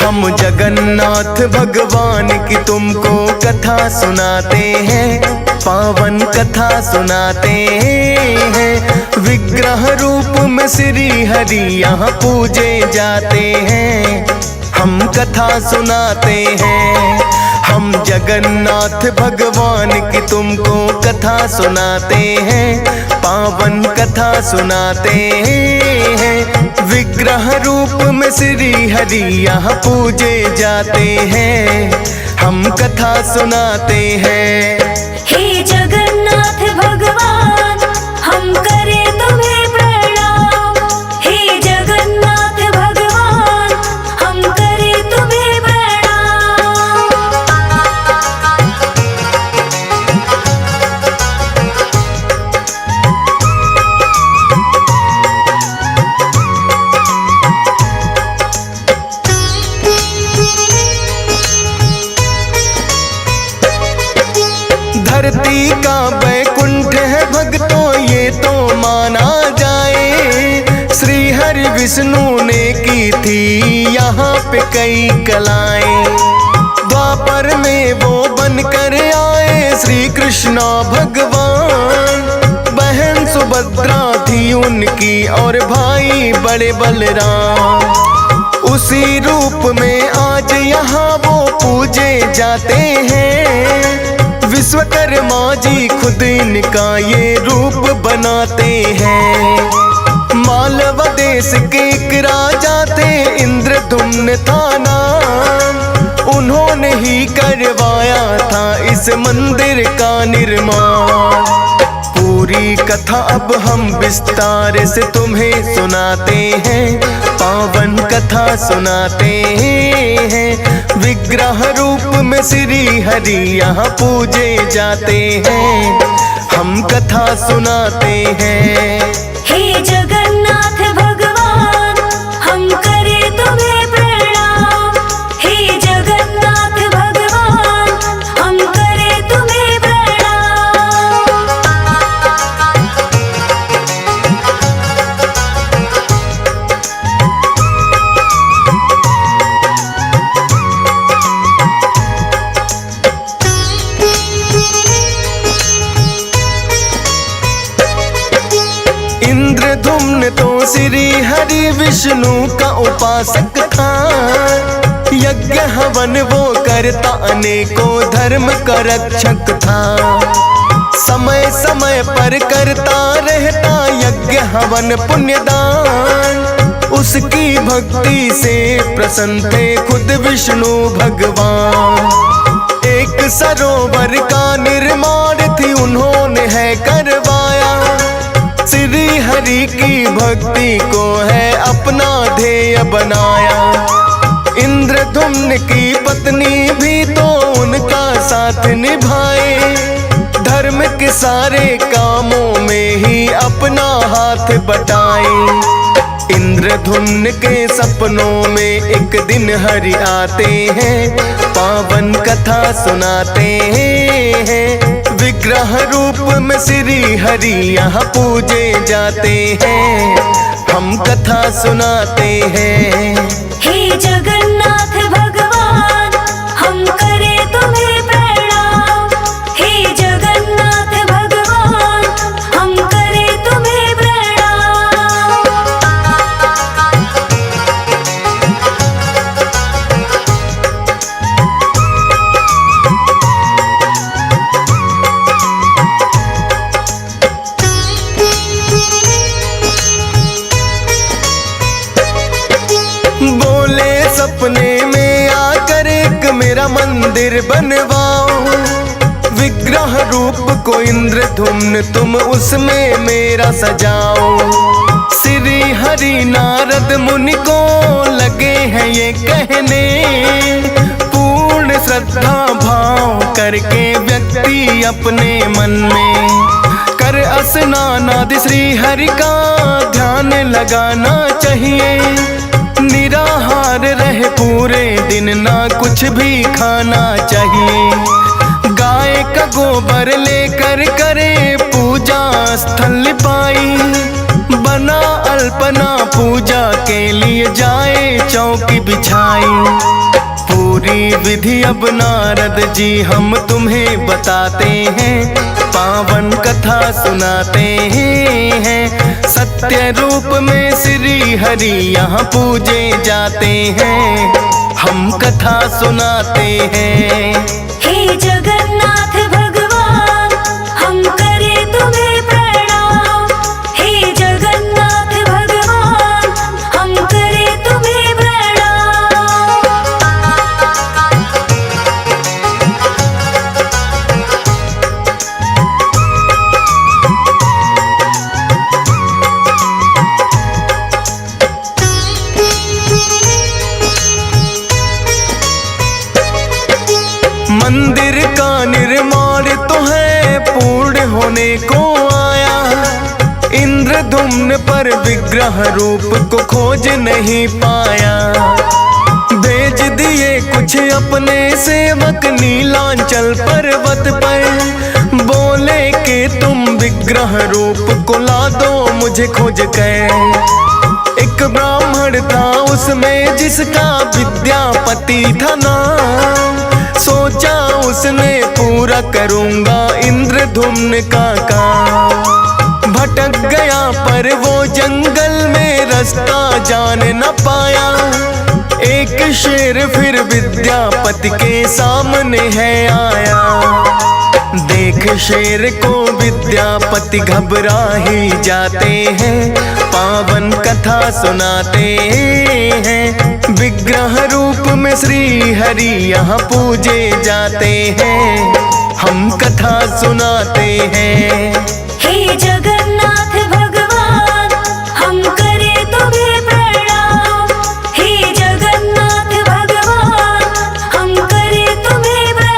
हम जगन्नाथ भगवान की तुमको कथा सुनाते हैं, पावन कथा सुनाते हैं। विग्रह रूप में श्री हरि यहाँ पूजे जाते हैं, हम कथा सुनाते हैं। हम जगन्नाथ भगवान की तुमको कथा सुनाते हैं, पावन कथा सुनाते हैं। विग्रह रूप में श्री हरि यहाँ पूजे जाते हैं, हम कथा सुनाते हैं। हे जगन्नाथ भगवान हम करें तुम्हें प्रणाम, हे जगन्नाथ भगवान हम करें तुम्हें प्रणाम। धरती का बैकुंठ है भक्तों ये तो माना जाए, श्री हरि विष्णु ने की थी यहाँ पे कई कलाएं। द्वापर में वो बनकर आए श्री कृष्ण भगवान, बहन सुभद्रा थी उनकी और भाई बड़े बलराम। उसी रूप में आज यहाँ वो पूजे जाते हैं, विश्वकर्मा जी खुद इनका ये रूप बनाते हैं। मालवा देश के एक राजा थे इंद्रधुम्न था नाम, उन्होंने ही करवाया था इस मंदिर का निर्माण। पूरी कथा अब हम विस्तार से तुम्हें सुनाते हैं, पावन कथा सुनाते हैं। विग्रह रूप में श्री हरि यहाँ पूजे जाते हैं, हम कथा सुनाते हैं। हे जगन्नाथ भगवान हम करें तुम्हें प्रणाम, हे जगन्नाथ भगवान हम करें तुम्हें प्रणाम। इंद्रधुम्न तो श्री हरि विष्णु का उपासक था, यज्ञ हवन वो करता अनेकों धर्म का रक्षक था। समय समय पर करता रहता यज्ञ हवन पुण्यदान, उसकी भक्ति से प्रसन्न थे खुद विष्णु भगवान। एक सरोवर का निर्माण थी उन्होंने है करवाया, श्री हरि की भक्ति को है अपना ध्येय बनाया। इंद्रधुम्न की पत्नी भी तो उनका साथ निभाए, धर्म के सारे कामों में ही अपना हाथ बटाए। इंद्रधुम्न के सपनों में एक दिन हरि आते हैं, पावन कथा सुनाते हैं। विग्रह रूप में श्री हरि यहाँ पूजे जाते हैं, हम कथा सुनाते हैं। हे जगन्नाथ भगवान हम करें तुम्हें प्रणाम, हे जगन्नाथ भगवान हम करें तुम्हें प्रणाम। बोले सपने में आकर एक मेरा मंदिर बनवाओ, विग्रह रूप को इंद्रधुम्न तुम उसमें मेरा सजाओ। श्री हरि नारद मुनि को लगे हैं ये कहने, पूर्ण श्रद्धा भाव करके व्यक्ति अपने मन में कर स्नान आदि श्री हरि का ध्यान लगाना चाहिए। निराहार रहे पूरे दिन ना कुछ भी खाना चाहिए। गाय का गोबर लेकर करे पूजा स्थल पाई, बना अल्पना पूजा के लिए जाए चौकी बिछाई। पूरी विधि अब नारद जी हम तुम्हें बताते हैं, पावन कथा सुनाते हैं। सत्य रूप में श्री हरि यहाँ पूजे जाते हैं, हम कथा सुनाते हैं। हे जगन्नाथ भगवान हम करें तुम्हें प्रणाम। हे जगन्नाथ भगवान हम करें तुम्हें प्रणाम। मंदिर का निर्माण तो है पूर्ण होने को आया, इंद्रधुम्न पर विग्रह रूप को खोज नहीं पाया। भेज दिए कुछ अपने सेवक नीलांचल पर्वत पर, बोले कि तुम विग्रह रूप को ला दो मुझे खोज कर। एक ब्राह्मण था उसमें जिसका विद्यापति था नाम, सोचा उसने पूरा करूंगा इंद्रधुम्न का काम। भटक गया पर वो जंगल में रास्ता जान न पाया। एक शेर फिर विद्यापति के सामने है आया। देख शेर को विद्यापति घबरा ही जाते हैं, पावन कथा सुनाते हैं। विग्रह रूप में श्री हरि यहाँ पूजे जाते हैं, हम कथा सुनाते हैं। हे जगन्नाथ भगवान हम करें तुम्हें प्रणाम। हे जगन्नाथ भगवान हम करें तुम्हें प्रणाम।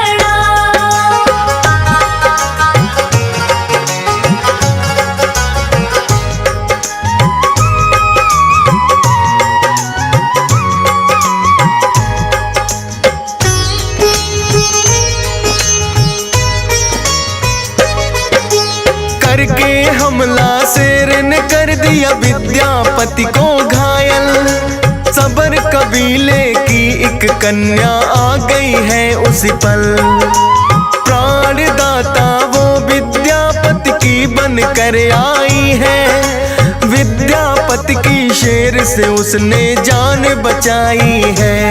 करके हमला शेर ने कर दिया विद्यापति को घायल। सबर कबीले की एक कन्या आ गई है उसी पल, प्राणदाता वो विद्यापति की बन कर आई है। विद्यापति की शेर से उसने जान बचाई है।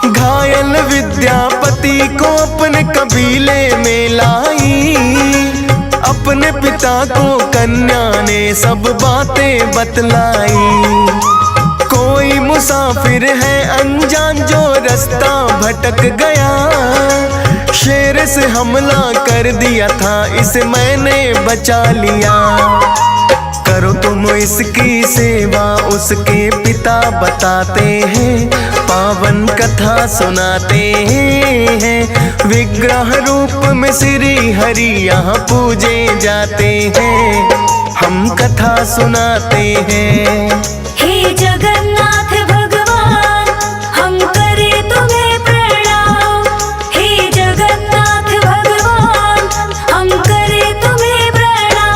घायल विद्यापति को अपने कबीले में लाई, अपने पिता को कन्या ने सब बातें बतलाई। कोई मुसाफिर है अनजान जो रास्ता भटक गया, शेर से हमला कर दिया था इसे मैंने बचा लिया। करो तुम इसकी सेवा उसके पिता बताते हैं, पावन कथा सुनाते हैं। विग्रह रूप में श्री हरि यहाँ पूजे जाते हैं, हम कथा सुनाते हैं। हे जगन्नाथ भगवान हम करें तुम्हें प्रणाम। हे जगन्नाथ भगवान हम करें तुम्हें प्रणाम।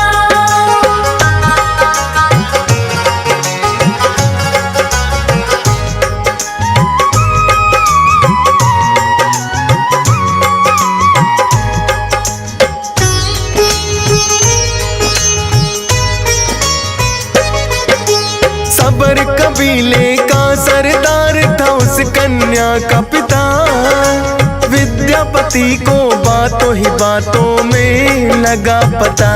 सबर कबीले का सरदार था उस कन्या का पिता। विद्यापति को बातों ही बातों में लगा पता।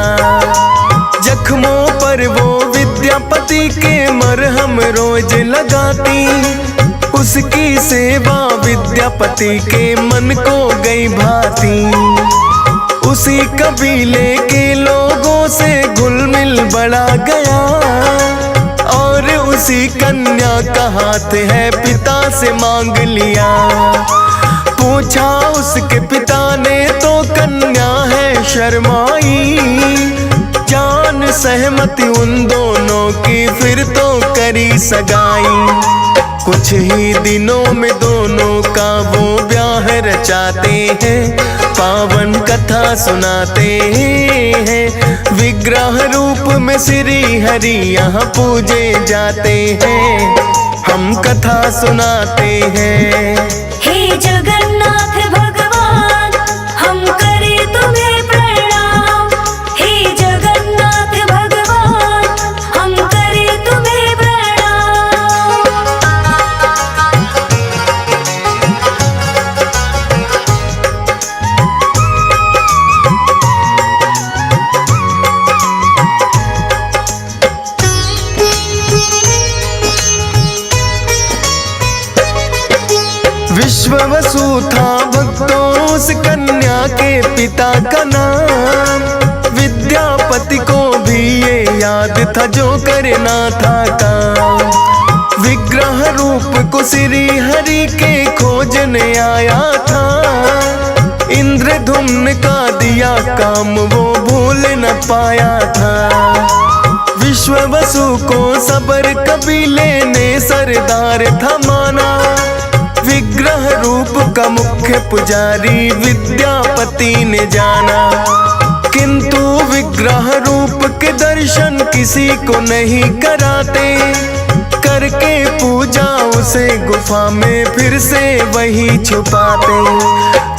जख्मों पर वो विद्यापति के मरहम रोज लगाती, उसकी सेवा विद्यापति के मन को गई भाती। उसी कबीले के लोगों से घुल मिल बढ़ा गया, और उसी कन्या का हाथ है पिता से मांग लिया। पूछा उसके पिता ने तो कन्या है शर्माई, जान सहमति उन दोनों की फिर तो करी सगाई। कुछ ही दिनों में दोनों का वो ब्याह रचाते हैं, पावन कथा सुनाते हैं। विग्रह रूप में श्री हरि यहाँ पूजे जाते हैं, हम कथा सुनाते हैं। हे जगन्नाथ भगवान हम करे तुम्हें प्रणाम। हे जगन्नाथ भगवान हम करे तुम्हें प्रणाम। विश्ववसु था भक्तों उस कन्या के पिता का नाम। विद्यापति को भी ये याद था जो करना था काम। विग्रह रूप को श्री हरि के खोजने आया था। इंद्रधुम्न का दिया काम वो भूल न पाया था। विश्ववसु को सबर कबीले ने सरदार था माना। विग्रह रूप का मुख्य पुजारी विद्यापति ने जाना। किंतु विग्रह रूप के दर्शन किसी को नहीं कराते। करके पूजा उसे गुफा में फिर से वही छुपाते।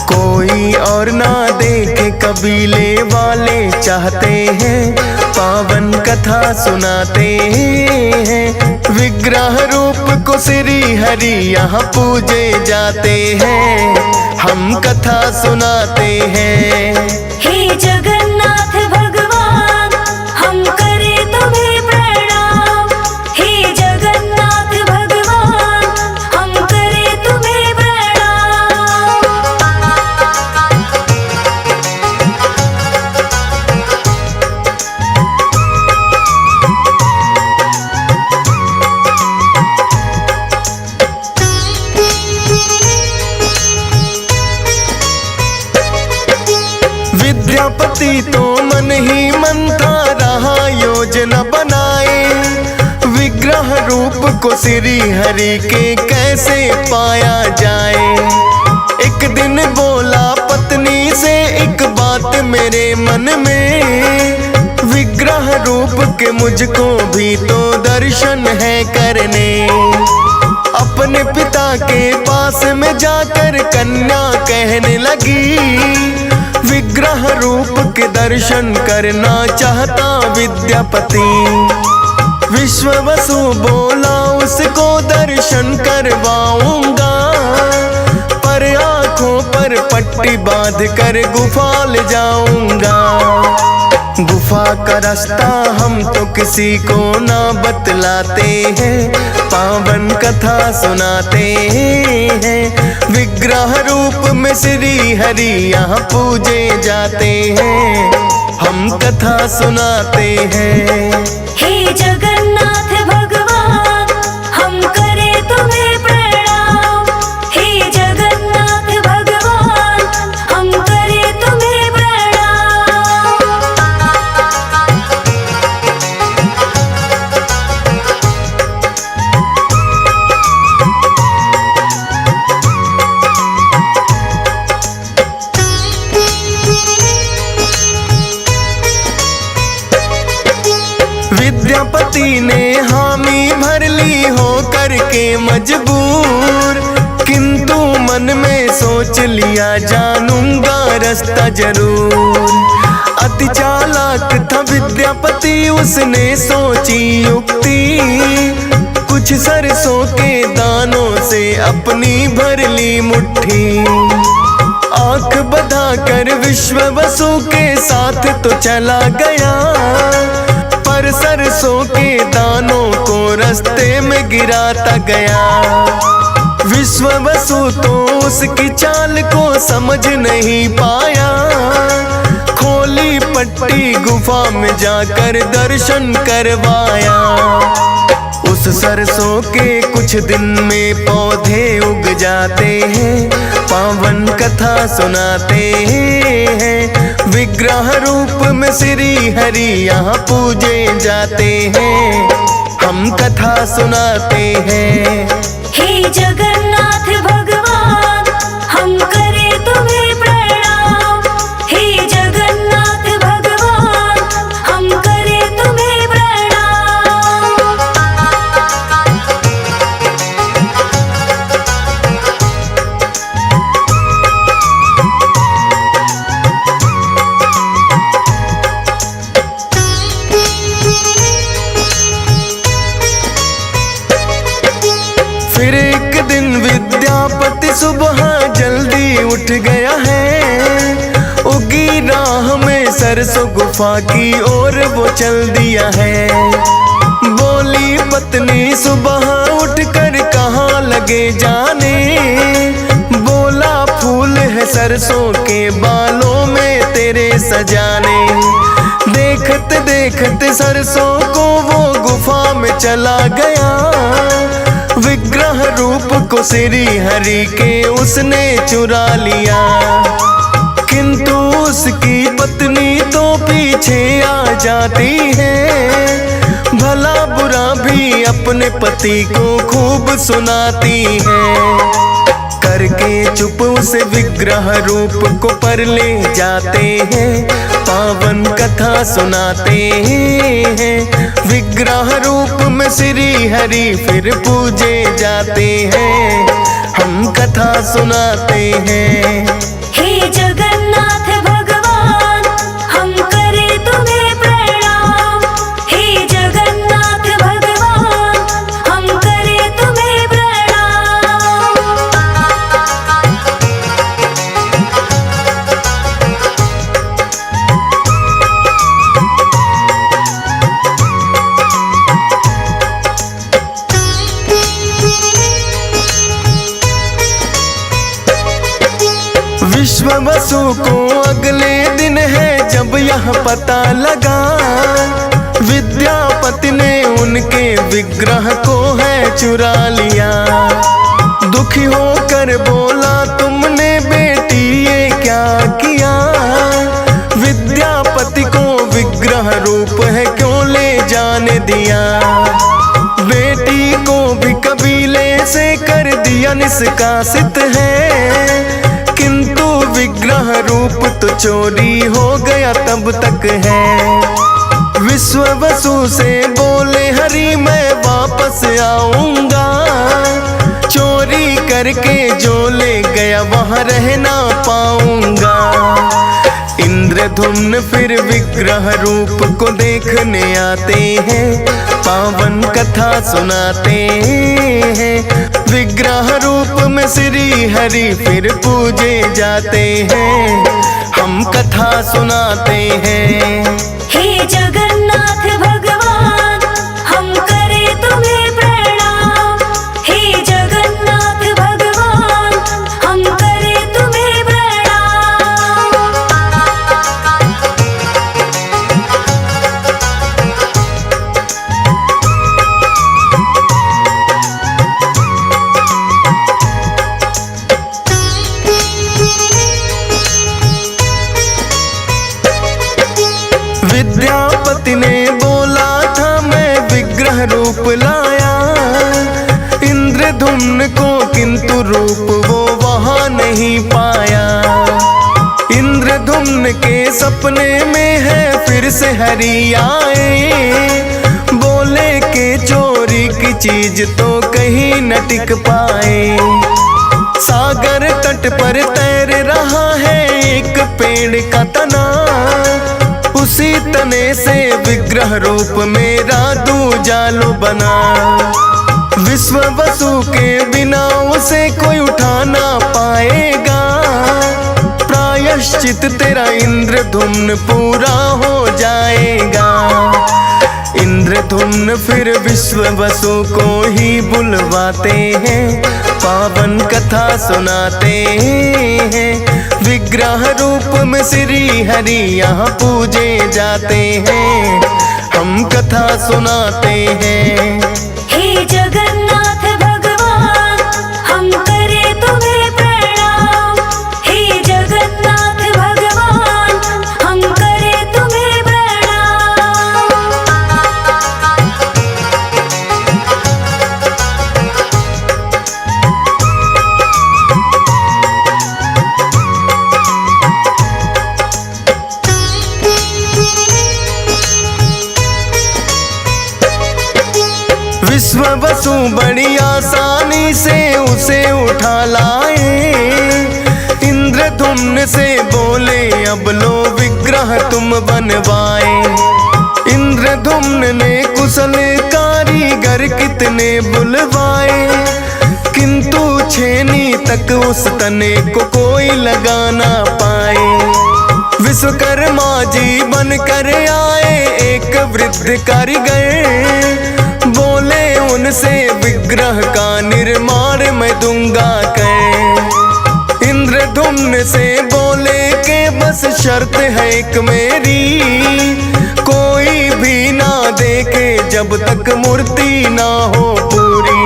कोई और ना देखे कबीले वाले चाहते हैं, पावन कथा सुनाते हैं। विग्रह रूप को श्री हरि यहाँ पूजे जाते हैं, हम कथा सुनाते हैं। हे जगन्नाथ भगवान हम करे तुम्हें प्रणाम। हे जगन्नाथ भगवान हम करे तुम्हें प्रणाम। विद्यापति तो मन ही मन था रहा योजना बनाए। विग्रह रूप को श्री हरि के कैसे पाया जाए। एक दिन बोला पत्नी से एक बात मेरे मन में। विग्रह रूप के मुझको भी तो दर्शन है करने। अपने पिता के पास में जाकर कन्या कहने लगी। विग्रह रूप के दर्शन करना चाहता विद्यापति। विश्ववसु बोला उसको दर्शन करवाऊंगा, पर आंखों पर पट्टी बांध कर गुफा ले जाऊंगा। गुफा का रास्ता हम तो किसी को ना बतलाते हैं, पावन कथा सुनाते हैं। विग्रह रूप में श्री हरि यहाँ पूजे जाते हैं, हम कथा सुनाते हैं। हे जगन्नाथ भगवान हम करे तुम्हें प्रणाम। हे जगन्नाथ भगवान हम करे तुम्हें प्रणाम। विद्यापति ने हामी भर ली हो करके मजबूर। किंतु मन में सोच लिया जानूंगा रास्ता जरूर। अति चालाक था विद्यापति उसने सोची युक्ति। कुछ सरसों के दानों से अपनी भर ली मुट्ठी। आंख बंधा कर विश्ववसु के साथ तो चला गया, पर सरसों के दानों को रास्ते में गिराता गया। विश्ववसु तो उसकी चाल को समझ नहीं पाया। खोली पट्टी गुफा में जाकर दर्शन करवाया। उस सरसों के कुछ दिन में पौधे उग जाते हैं, पावन कथा सुनाते हैं। विग्रह रूप में श्री हरि यहाँ पूजे जाते हैं, हम कथा सुनाते हैं। हे जगन्नाथ भगवान हम करे तुम्हें प्रणाम। हे जगन्नाथ भगवान हम करे तुम्हें प्रणाम। फिर एक दिन विद्यापति सुबह जल्दी उठ गया है, उगी राह में सरसों गुफा की ओर वो चल दिया है। बोली पत्नी सुबह उठकर कहाँ लगे जाने, बोला फूल है सरसों के बालों में तेरे सजाने। देखते देखते सरसों को वो गुफा में चला गया, विग्रह रूप को श्री हरि के उसने चुरा लिया। किंतु उसकी पत्नी तो पीछे आ जाती है, भला बुरा भी अपने पति को खूब सुनाती है। करके चुप उसे विग्रह रूप को पर ले जाते हैं, पावन कथा सुनाते हैं। विग्रह रूप में श्री हरि फिर पूजे जाते हैं, हम कथा सुनाते हैं। हे जगन्नाथ भगवान हम करे तुम्हें प्रणाम। हे जगन्नाथ भगवान हम करे तुम्हें प्रणाम। विश्व वसु को अगले दिन है जब यह पता लगा, विद्यापति ने उनके विग्रह को है चुरा लिया। दुखी होकर बोला तुमने बेटी ये क्या किया, विद्यापति को विग्रह रूप है क्यों ले जाने दिया। बेटी को भी कबीले से कर दिया निष्कासित है, किंतु विग्रह रूप तो चोरी हो गया तब तक है। विश्व वसु से बोले हरि मैं वापस आऊंगा, चोरी करके जो ले गया वहां रह ना पाऊंगा। इंद्रधुम्न फिर विग्रह रूप को देखने आते हैं, पावन कथा सुनाते हैं। विग्रह रूप में श्री हरि फिर पूजे जाते हैं, हम कथा सुनाते हैं। हे जगन्नाथ भगवान हम करे तुम्हें प्रणाम। हे जगन्नाथ भगवान हम करे तुम्हें प्रणाम। विद्यापति ने बोला था मैं विग्रह रूप लाया, इंद्रधुम्न को किंतु रूप वो वहां नहीं पाया। इंद्रधुम्न के सपने में है फिर से हरि आए, बोले के चोरी की चीज तो कहीं न टिक पाए। सागर तट पर तैर रहा है एक पेड़ का तना, उसी तने से विग्रह रूप मेरा दूजालो बना। विश्व वसु के बिना उसे कोई उठा ना पाएगा, प्रायश्चित तेरा इंद्रधुम्न पूरा हो जाएगा। इंद्रधुम्न फिर विश्व वसु को ही बुलवाते हैं, पावन कथा सुनाते हैं। विग्रह रूप में श्री हरि यहाँ पूजे जाते हैं, हम कथा सुनाते हैं। वसु बड़ी आसानी से उसे उठा लाए। इंद्रधुम्न से बोले अब लो विग्रह तुम बनवाए। इंद्रधुम्न ने कुशल कारीगर कितने बुलवाए, किंतु छेनी तक उस तने को कोई लगा ना पाए। विश्वकर्मा जी बन कर आए एक वृद्ध कारीगर, बोले उनसे विग्रह का निर्माण मैं दूंगा कर। इंद्रधुम्न से बोले के बस शर्त है एक मेरी, कोई भी ना देखे जब तक मूर्ति ना हो पूरी।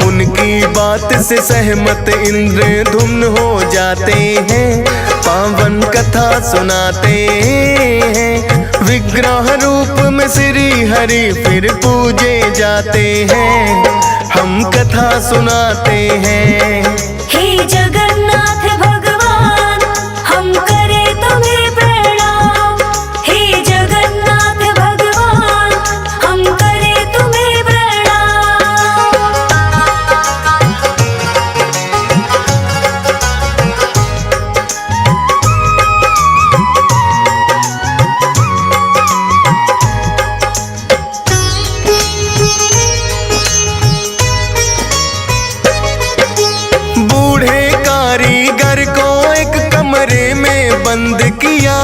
उनकी बात से सहमत इंद्रधुम्न हो जाते हैं, पावन कथा सुनाते हैं। विग्रह रूप में श्री हरि फिर पूजे जाते हैं, हम कथा सुनाते हैं। हे जगन्नाथ भगवान हम करे तुम्हें प्रणाम। हे जगन्नाथ भगवान हम करे तुम्हें प्रणाम। बूढ़े कारीगर को एक कमरे में बंद किया,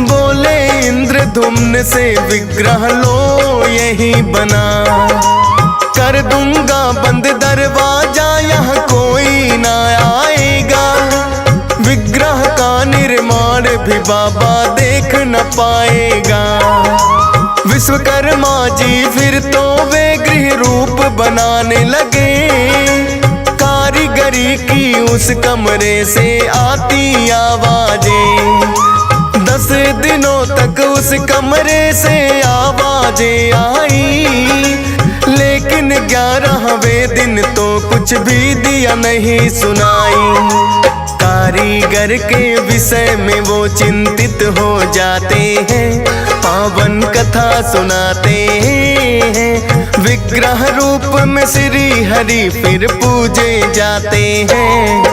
बोले इंद्रधुम्न से विग्रह लो यही बना। कर दूंगा बंद दरवाजा यहाँ कोई ना आएगा, विग्रह का निर्माण भी बाबा देख न पाएगा। विश्वकर्मा जी फिर तो वे गृह रूप बनाने लगे, कारीगरी की उस कमरे से आती आवाजें। 10 दिनों तक उस कमरे से आवाजें आई, लेकिन 11वें दिन तो कुछ भी दिया नहीं सुनाई। कारीगर के विषय में वो चिंतित हो जाते हैं, पावन कथा सुनाते हैं। विग्रह रूप में श्री हरि फिर पूजे जाते हैं,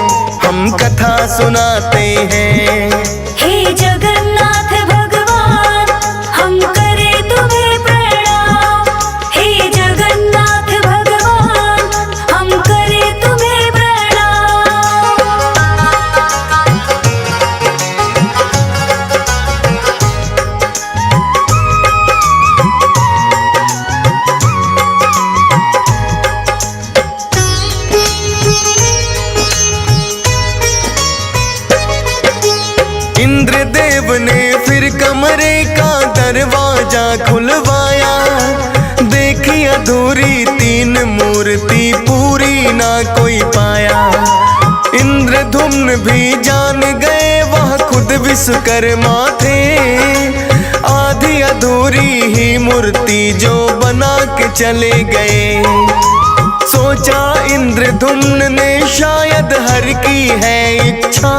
हम कथा सुनाते हैं। हे जगन्नाथ भगवान हम करे तुम्हें प्रणाम। हे जगन्नाथ भगवान हम करे तुम्हें प्रणाम। इंद्रदेव ने फिर कमरे का दरवाजा खुलवाया, देखी अधूरी 3 मूर्ति पूरी ना कोई पाया। इंद्रधुम्न भी जान गए वह खुद विश्वकर्मा थे, आधी अधूरी ही मूर्ति जो बना के चले गए। सोचा इंद्रधुम्न ने शायद हर की है इच्छा,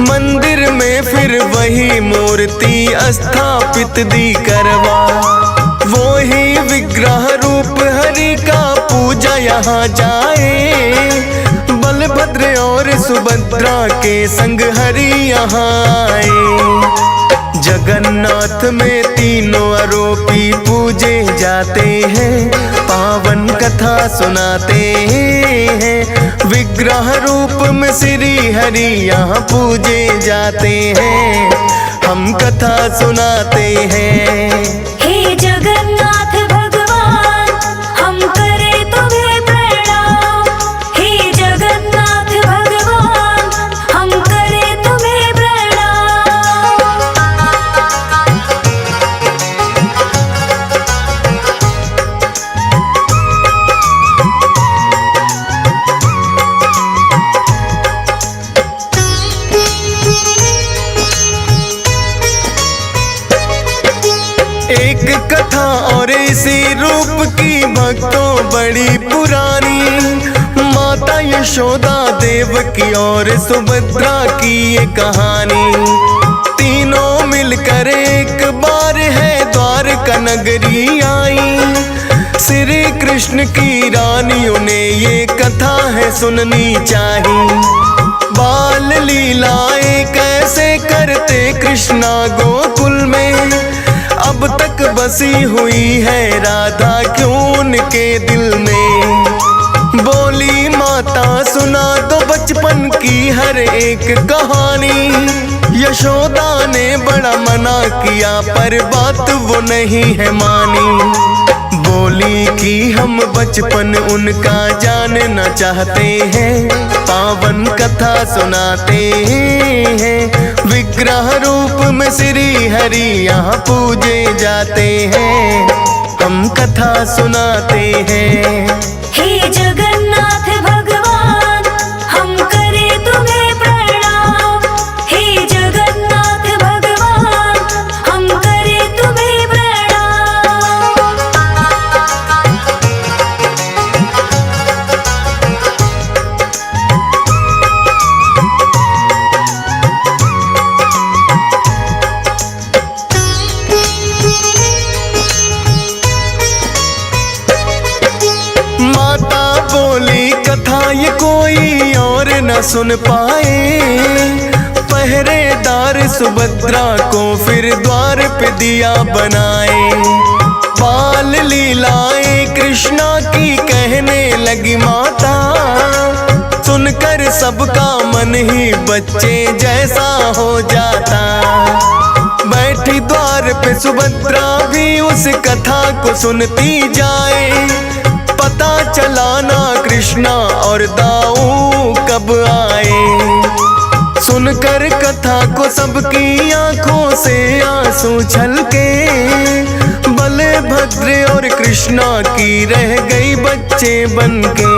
मंदिर में फिर वही मूर्ति स्थापित दी करवा। वो ही विग्रह रूप हरि का पूजा यहाँ जाए, बलभद्र और सुभद्रा के संग हरि यहाँ आए। जगन्नाथ में तीनों आरोपी पूजे जाते हैं, पावन कथा सुनाते हैं। विग्रह रूप में श्री हरि यहाँ पूजे जाते हैं, हम कथा सुनाते हैं। हे जगन्नाथ भगवान हम करे तुम्हें प्रणाम। हे जगन्नाथ भगवान हम करे तुम्हें प्रणाम। एक कथा और इसी रूप की भक्तों बड़ी पुरानी, माता यशोदा देवकी और सुभद्रा की ये कहानी। तीनों मिलकर एक बार है द्वारका नगरी आई, सिर कृष्ण की रानियों ने ये कथा है सुननी चाहिए। बाल लीलाएं कैसे करते कृष्णा गोकुल में, अब तक बसी हुई है राधा क्यों उनके दिल में। बोली माता सुना दो बचपन की हर एक कहानी, यशोदा ने बड़ा मना किया पर बात वो नहीं है मानी। बोली कि हम बचपन उनका जानना चाहते हैं, पावन कथा सुनाते हैं। विग्रह रूप में श्री हरि यहाँ पूजे जाते हैं, हम कथा सुनाते हैं। हे जगन्नाथ भगवान हम करें तुम्हें प्रणाम। हे जगन्नाथ भगवान हम करें तुम्हें प्रणाम। माता बोली कथा ये कोई और न सुन पाए, पहरेदार सुभद्रा को फिर द्वार पे दिया बनाए। बाल लीलाएं कृष्णा की कहने लगी माता, सुनकर सबका मन ही बच्चे जैसा हो जाता। बैठी द्वार पे सुभद्रा भी उस कथा को सुनती जाए, पता चला ना कृष्णा और दाऊ कब आए। सुनकर कथा को सबकी आंखों से आंसू छलके, बलभद्र और कृष्णा की रह गई बच्चे बनके।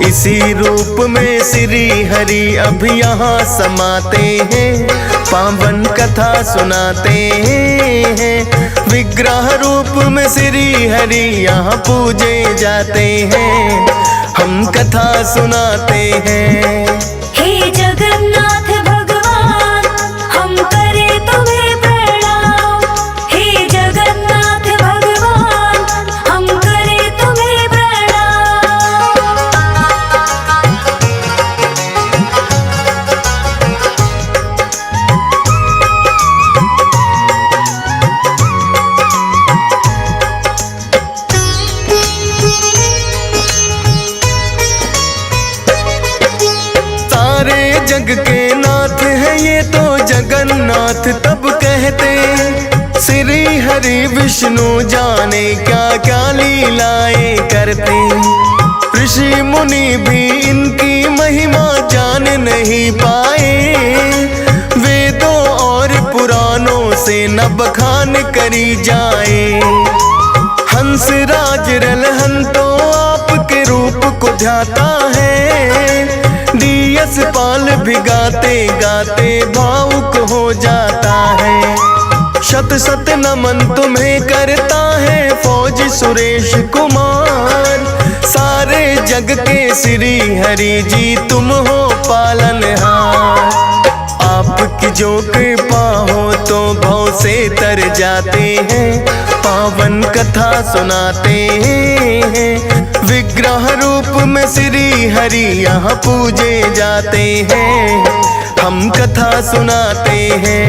इसी रूप में श्री हरि अब यहाँ समाते हैं, पावन कथा सुनाते हैं। विग्रह रूप में श्री हरि यहाँ पूजे जाते हैं, हम कथा सुनाते हैं। हे जगन्नाथ भगवान हम करें तुम्हें प्रणाम। हे जगन्नाथ भगवान हम करें तुम्हें प्रणाम। सारे जग के नाथ है ये तो जगन्नाथ तब कहते, श्री हरि विष्णु जाने क्या क्या लीलाएं करते। ऋषि मुनि भी इनकी महिमा जान नहीं पाए, वेदों और पुराणों से न बखान करी जाए। हंस राज रलहन तो आपके रूप को ध्याता है, दियस पाल भी गाते गाते भावुक हो जाता है। शत शत नमन तुम्हें करता है फौज सुरेश कुमार, सारे जग के श्री हरि जी तुम हो पालनहार। आपकी जो कृपा हो तो भव से तर जाते हैं, पावन कथा सुनाते हैं। विग्रह रूप में श्री हरि यहाँ पूजे जाते हैं, हम कथा सुनाते हैं।